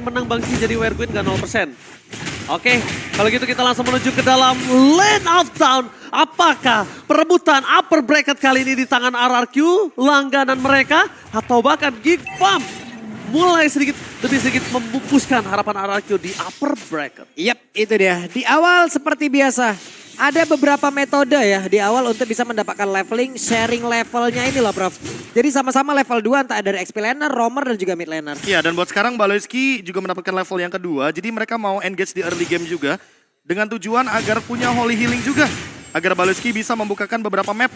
menang Bang Si jadi Werewin gak 0%. Oke, kalau gitu kita langsung menuju ke dalam Lane of Town. Apakah perebutan upper bracket kali ini di tangan RRQ, langganan mereka, atau bahkan Geek Farm mulai lebih sedikit membungkuskan harapan RRQ di upper bracket? Yap, itu dia. Di awal seperti biasa, ada beberapa metode ya di awal untuk bisa mendapatkan leveling, sharing levelnya ini loh Prof. Jadi sama-sama level 2 entah dari XP laner, roamer dan juga mid laner. Iya, dan buat sekarang Baloyski juga mendapatkan level yang kedua. Jadi mereka mau engage di early game juga. Dengan tujuan agar punya holy healing juga. Agar Baloyski bisa membukakan beberapa map.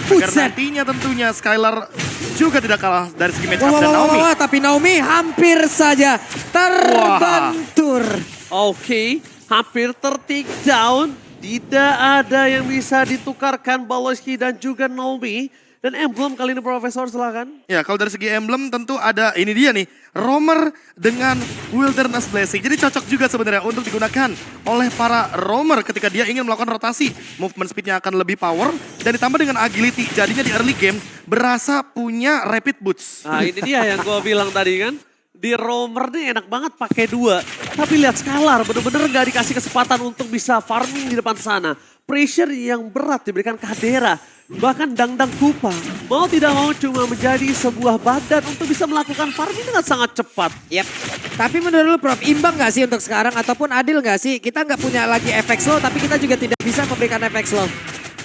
Agar nantinya tentunya Skylar juga tidak kalah dari segi match up dan Naomi. Tapi Naomi hampir saja terbentur. Oke, hampir ter-take down. Tidak ada yang bisa ditukarkan Baloyski dan juga Naomi. Dan emblem kali ini Profesor silakan. Ya, kalau dari segi emblem tentu ada, ini dia nih, roamer dengan wilderness blessing. Jadi cocok juga sebenarnya untuk digunakan oleh para roamer ketika dia ingin melakukan rotasi. Movement speednya akan lebih power dan ditambah dengan agility. Jadinya di early game berasa punya rapid boots. Nah ini dia yang gue bilang tadi kan. Di roamer nih enak banget pakai 2. Tapi lihat Skylar bener-bener gak dikasih kesempatan untuk bisa farming di depan sana. Pressure yang berat diberikan ke Hadera. Bahkan Dangdang Kupa mau tidak mau cuma menjadi sebuah badan untuk bisa melakukan farming dengan sangat cepat. Yap. Tapi menurut lu Prof, imbang gak sih untuk sekarang ataupun adil gak sih? Kita gak punya lagi efek slow tapi kita juga tidak bisa memberikan efek slow.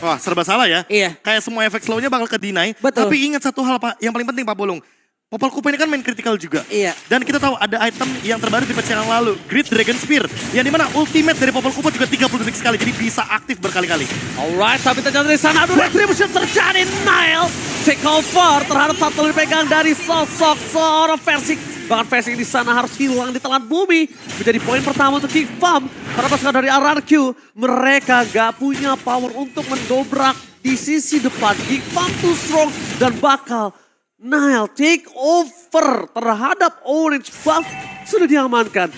Wah, serba salah ya. Iya. Kayak semua efek slow-nya bakal ke-deny. Betul. Tapi ingat satu hal Pak, yang paling penting Pak Pulung. Popol Kupa ini kan main critical juga. Iya. Dan kita tahu ada item yang terbaru di patch yang lalu. Great Dragon Spear. Yang dimana ultimate dari Popol Kupa juga 30 detik sekali. Jadi bisa aktif berkali-kali. Alright, tapi terjadi dari sana. Aduh, retribution terjadi. Nile take over terhadap satu dipegang dari sosok seorang Versik. Bahkan Versik di sana harus hilang di telan bumi. Menjadi poin pertama untuk Geek Farm. Karena pasukan dari RRQ, mereka gak punya power untuk mendobrak di sisi depan. Geek Farm too strong dan bakal Nile take over terhadap Orange Buff sudah diamankan.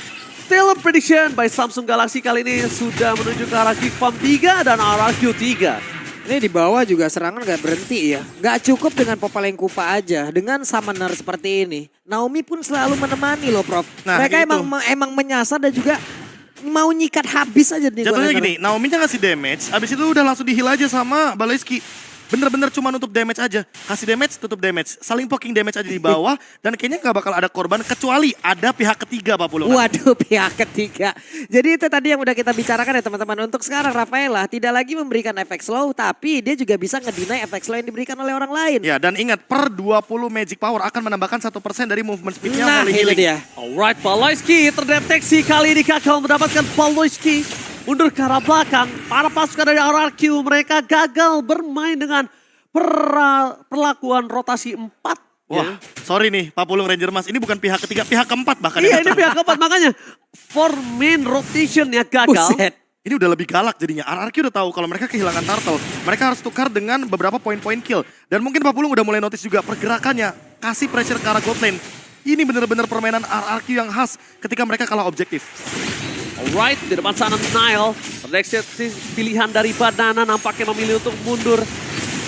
Stellar prediction by Samsung Galaxy kali ini sudah menuju ke arah Geek Farm 3 dan RRQ 3. Ini di bawah juga serangan gak berhenti ya. Gak cukup dengan Popoleng Kupa aja. Dengan summoner seperti ini. Naomi pun selalu menemani loh Prof. Nah, mereka itu. emang menyasar dan juga mau nyikat habis aja nih. Jatuhnya gini, Naomi-nya ngasih damage, abis itu udah langsung di-heal aja sama Baloyski. Bener-bener cuma nutup damage aja. Kasih damage, tutup damage. Saling poking damage aja di bawah. Dan kayaknya gak bakal ada korban kecuali ada pihak ketiga Pak Pulungan. Waduh, pihak ketiga. Jadi itu tadi yang udah kita bicarakan ya teman-teman. Untuk sekarang Rafaela tidak lagi memberikan efek slow. Tapi dia juga bisa ngedeny efek slow yang diberikan oleh orang lain. Ya, dan ingat per 20 magic power akan menambahkan 1% dari movement speednya Nah, holy itu healing. dia. Alright, Baloyski terdeteksi kali ini gagal mendapatkan Baloyski. Mundur ke arah belakang. Para pasukan dari RRQ mereka gagal bermain dengan perlakuan rotasi 4. Wah, sorry nih Pak Pulung Ranger Mas, ini bukan pihak ketiga, pihak keempat bahkan. Iya, ya. ini pihak keempat makanya for main rotationnya gagal. Buset. Ini udah lebih galak jadinya. RRQ udah tahu kalau mereka kehilangan turtle. Mereka harus tukar dengan beberapa poin-poin kill. Dan mungkin Pak Pulung udah mulai notice juga pergerakannya. Kasih pressure ke arah gold lane. Ini bener-bener permainan RRQ yang khas ketika mereka kalah objektif. Alright, di depan sana Nile. Terdeteksi pilihan dari Banana nampaknya memilih untuk mundur.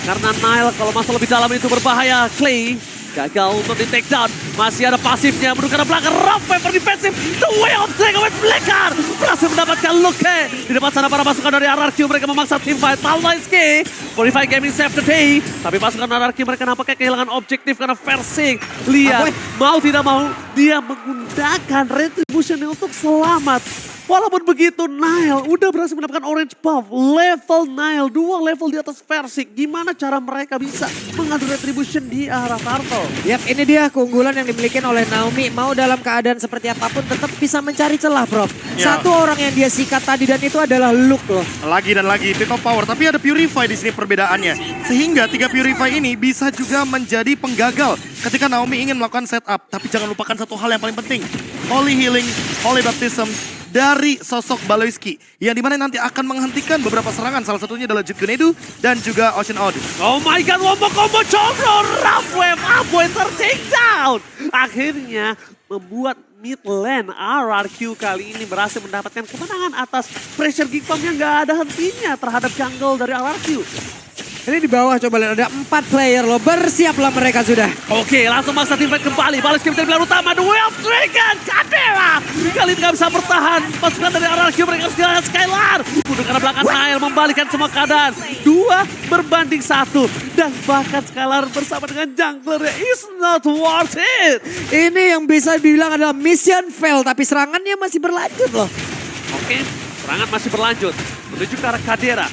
Karena Nile kalau masuk lebih dalam itu berbahaya. Clay gagal untuk di take down. Masih ada pasifnya menuju ke belakang. Rough Paper defensive. The way of take away Blacker. Berhasil mendapatkan Luke. Di depan sana para pasukan dari RRQ mereka memaksa team fight. Baloyski. Fortify Gaming save the day. Tapi pasukan RRQ mereka nampaknya kehilangan objektif karena Versik. Lihat, mau tidak mau dia menggunakan retribution untuk selamat. Walaupun begitu Nile udah berhasil mendapatkan orange buff. Level Nile, 2 level di atas Versik. Gimana cara mereka bisa mengadu retribution di arah turtle? Yap, ini dia keunggulan yang dimiliki oleh Naomi. Mau dalam keadaan seperti apapun tetap bisa mencari celah Prof. Ya. Satu orang yang dia sikat tadi dan itu adalah Luke loh. Lagi dan lagi pick of power, tapi ada Purify di sini perbedaannya. Sehingga 3 Purify ini bisa juga menjadi penggagal ketika Naomi ingin melakukan setup. Tapi jangan lupakan satu hal yang paling penting. Holy Healing, Holy Baptism dari sosok Baloyski. Yang dimana nanti akan menghentikan beberapa serangan. Salah satunya adalah Jit Grenade dan juga Ocean Odd. Oh my god, wombo combo combro, rough wave, Aboy ter-take down. Akhirnya membuat mid lane RRQ kali ini berhasil mendapatkan kemenangan atas pressure Geek Farm yang gak ada hentinya terhadap jungle dari RRQ. Ini di bawah coba lihat ada 4 player loh. Bersiaplah mereka sudah. Oke, langsung maksa tim fight kembali. Balas game dari pilihan utama. The Wave Dragon, Kadera. Kali ini gak bisa bertahan. Pasukan dari RRQ mereka sekarang Skylar. Mundur karena belakang Nail membalikan semua keadaan. 2-1. Dan bahkan Skylar bersama dengan jungler is not worth it. Ini yang bisa dibilang adalah mission fail. Tapi serangannya masih berlanjut loh. Oke, serangan masih berlanjut. Menuju ke arah Kadera.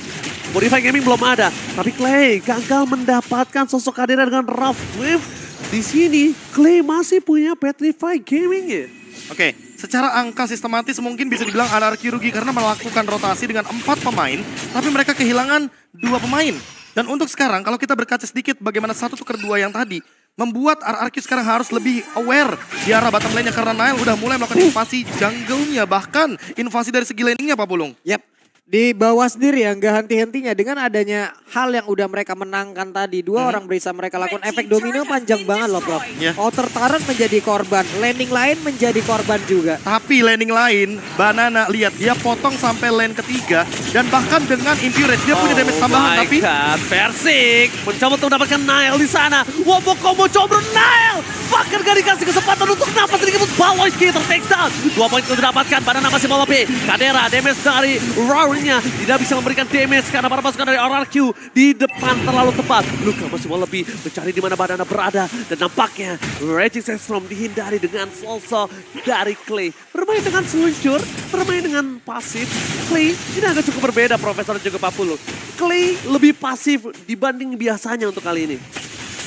Modify Gaming belum ada. Tapi Clay gagal mendapatkan sosok Kadera dengan Rough Wave. Di sini Clay masih punya Petrify Gaming ya. Oke, secara angka sistematis mungkin bisa dibilang RRQ rugi karena melakukan rotasi dengan 4 pemain, tapi mereka kehilangan 2 pemain. Dan untuk sekarang, kalau kita berkaca sedikit bagaimana 1 tukar 2 yang tadi, membuat RRQ sekarang harus lebih aware di arah bottom lane-nya karena Nile udah mulai melakukan invasi jungle-nya, bahkan invasi dari segi laning-nya Pak Pulung. Yap. Di bawah sendiri ya, nggak henti-hentinya dengan adanya hal yang udah mereka menangkan tadi. 2 orang bisa mereka lakukan efek domino panjang banget loh, Prof. Yeah. Outer turret menjadi korban, landing lain menjadi korban juga. Tapi laning lain, Banana lihat dia potong sampai lane ketiga dan bahkan dengan Impurage dia punya damage tambahan tapi Versik mencoba untuk mendapatkan Nile di sana. Wobok combo coba Nile. Bahkan gak dikasih kesempatan untuk nafas sedikit pun Baloyski ter-take down. 2 poin sudah didapatkan, Banana masih mau lebih. Kadera damage dari Rory-nya tidak bisa memberikan damage karena para pasukan dari RRQ di depan terlalu tepat. Luka masih mau lebih mencari di mana Banana berada dan nampaknya Raging Sandstorm dihindari dengan salsa dari Clay. Bermain dengan seluncur, bermain dengan pasif. Clay ini agak cukup berbeda Profesor dan juga Papulu. Clay lebih pasif dibanding biasanya untuk kali ini.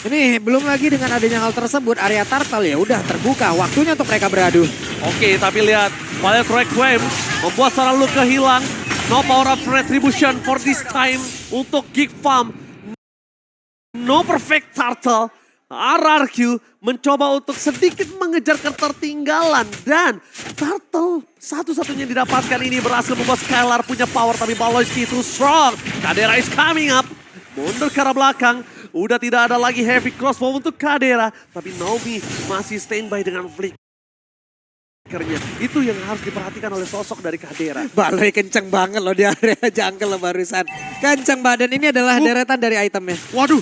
Ini belum lagi dengan adanya hal tersebut, area turtle ya udah terbuka, waktunya untuk mereka beradu. Oke, tapi lihat, Violet Requiem membuat seorang Luka hilang. No power of retribution for this time untuk Geek Farm. No perfect turtle. RRQ mencoba untuk sedikit mengejar ketertinggalan. Dan turtle satu-satunya didapatkan ini berhasil membuat Skylar punya power. Tapi Baloyski too strong. Kadera is coming up. Mundur ke arah belakang. Udah tidak ada lagi heavy crossbow untuk Kadera. Tapi Naomi masih standby dengan flick. Itu yang harus diperhatikan oleh sosok dari Kadera. Baloy kenceng banget loh di area jungle loh barusan. Kenceng badan ini adalah deretan dari itemnya. waduh,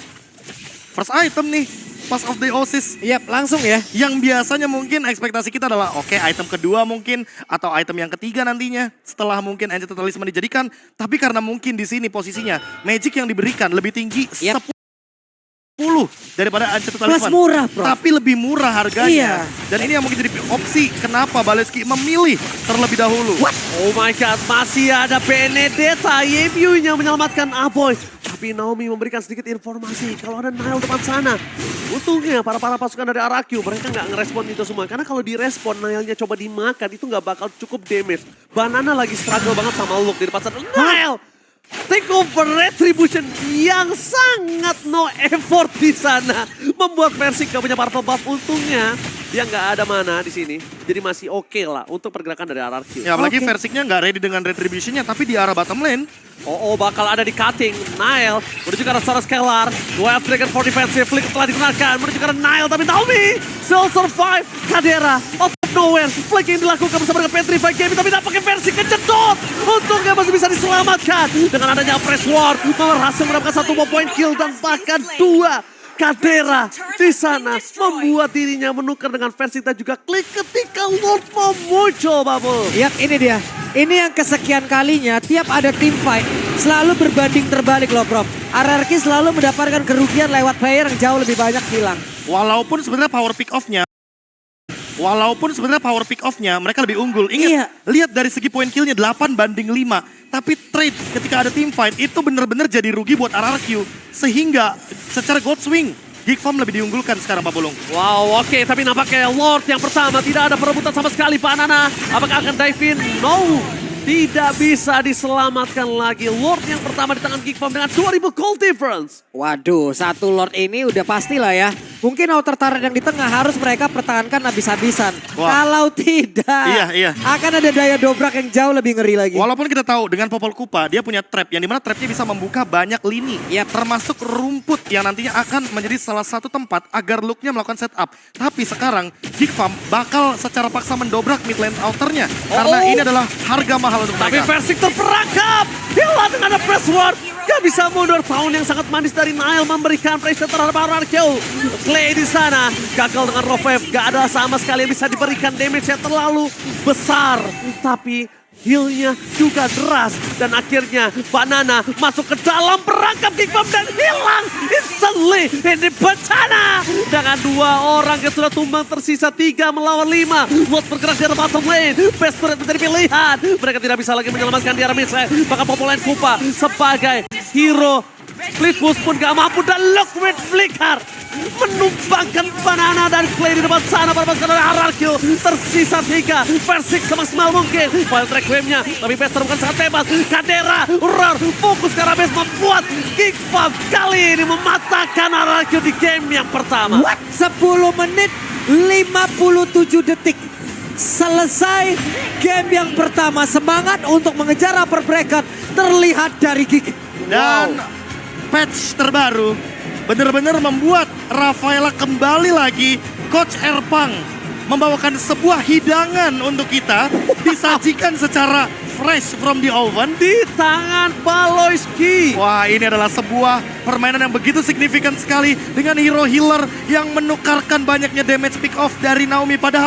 first item nih, Pass of the Oasis. Yap, langsung ya. Yang biasanya mungkin ekspektasi kita adalah oke, item kedua mungkin atau item yang ketiga nantinya setelah mungkin Ancient Talisman dijadikan. Tapi karena mungkin di sini posisinya magic yang diberikan lebih tinggi 10 daripada Ancient Talisman. Plus murah, Bro. Tapi lebih murah harganya. Iya. Dan ini yang mungkin jadi opsi kenapa Baloyski memilih terlebih dahulu. Oh my god, masih ada Benedetta. Yebiu-nya menyelamatkan Aboy. Tapi Naomi memberikan sedikit informasi kalau ada Nile depan sana. Untungnya para pasukan dari RRQ mereka nggak ngerespon itu semua. Karena kalau direspon Nile-nya coba dimakan itu nggak bakal cukup damage. Banana lagi struggle banget sama Luke di depan sana. Nile! Take over retribution yang sangat no effort di sana. Membuat Versik gak punya purple buff. Untungnya dia nggak ada mana di sini. Jadi masih oke lah untuk pergerakan dari RRQ. Ya apalagi Versiknya nggak ready dengan retributionnya tapi di arah bottom lane. Oh, bakal ada di cutting. Nile menuju ke arah seorang Scalar. Wild Dragon for defensive. Flick telah digunakan. Menuju ke arah Nile. Tapi Naomi still survive. Kadera out of nowhere. Flick yang dilakukan bersama dengan Petrify Gaming. Tapi nampaknya versi kejedot. Untungnya masih bisa diselamatkan. Dengan adanya Fresh War. Berhasil mendapatkan 1 point kill. Dan bahkan 2. Kadera di sana membuat dirinya menukar dengan versi dan juga klik ketika Lord mau muncul, Bubble. Yap, ini dia. Ini yang kesekian kalinya tiap ada tim fight selalu berbanding terbalik loh, Prof. RRQ selalu mendapatkan kerugian lewat player yang jauh lebih banyak hilang. Walaupun sebenarnya power pick off-nya mereka lebih unggul. Ingat, lihat dari segi poin kill-nya 8 banding 5. Tapi trade ketika ada team fight itu benar-benar jadi rugi buat RRQ. Sehingga secara God Swing, Geek Farm lebih diunggulkan sekarang Pak Bolong. Wow, oke. Tapi nampaknya Lord yang pertama tidak ada perebutan sama sekali Banana. Apakah akan dive in? No. Tidak bisa diselamatkan lagi. Lord yang pertama di tangan Geek Farm dengan 2000 gold difference. Waduh, 1 Lord ini udah pastilah ya. Mungkin outer turret yang di tengah harus mereka pertahankan habis-habisan. Kalau tidak, Iya. akan ada daya dobrak yang jauh lebih ngeri lagi. Walaupun kita tahu dengan Popol Kupa dia punya trap yang dimana trapnya bisa membuka banyak lini. Termasuk rumput yang nantinya akan menjadi salah satu tempat agar Luke-nya melakukan setup. Tapi sekarang Geek Farm bakal secara paksa mendobrak mid lane outernya. Karena ini adalah harga mahal untuk Tapi mereka. Versik terperangkap. Hilang dengan ada press ward. Gak bisa mundur. Sound yang sangat manis dari Nile memberikan pressure terhadap Ararkill. Clay di sana gagal dengan revive. Gak ada sama sekali yang bisa diberikan damage yang terlalu besar. Tapi heal-nya juga deras. Dan akhirnya Banana masuk ke dalam perangkap Kick Bomb dan hilang instantly. Ini bencana. Dengan 2 orang yang sudah tumbang tersisa 3 melawan 5. Lot bergerak di arah bottom lane. Best Spirit menjadi pilihan. Mereka tidak bisa lagi menyelamatkan di arah mid lane. Maka Popoline Kupa sebagai hero Split Push pun gak mampu dan Lockwood Flicker menumbangkan Banana dan Clay di depan sana pada pasukan dari Ararkill. Tersisa 3, Versik semaksimal mungkin. Wild Track Wave-nya, tapi Bester bukan sangat bebas. Kadera, Roar, fokus ke arah base membuat Kick Bomb kali ini mematahkan Ararkill di game yang pertama. What? 10 menit 57 detik. Selesai game yang pertama. Semangat untuk mengejar upper bracket terlihat dari Kick. Dan patch terbaru benar-benar membuat Rafaela kembali lagi. Coach Erpang membawakan sebuah hidangan untuk kita. Disajikan secara fresh from the oven. Di tangan Baloyski. Wah, ini adalah sebuah permainan yang begitu signifikan sekali dengan hero healer yang menukarkan banyaknya damage pick off dari Naomi. Padahal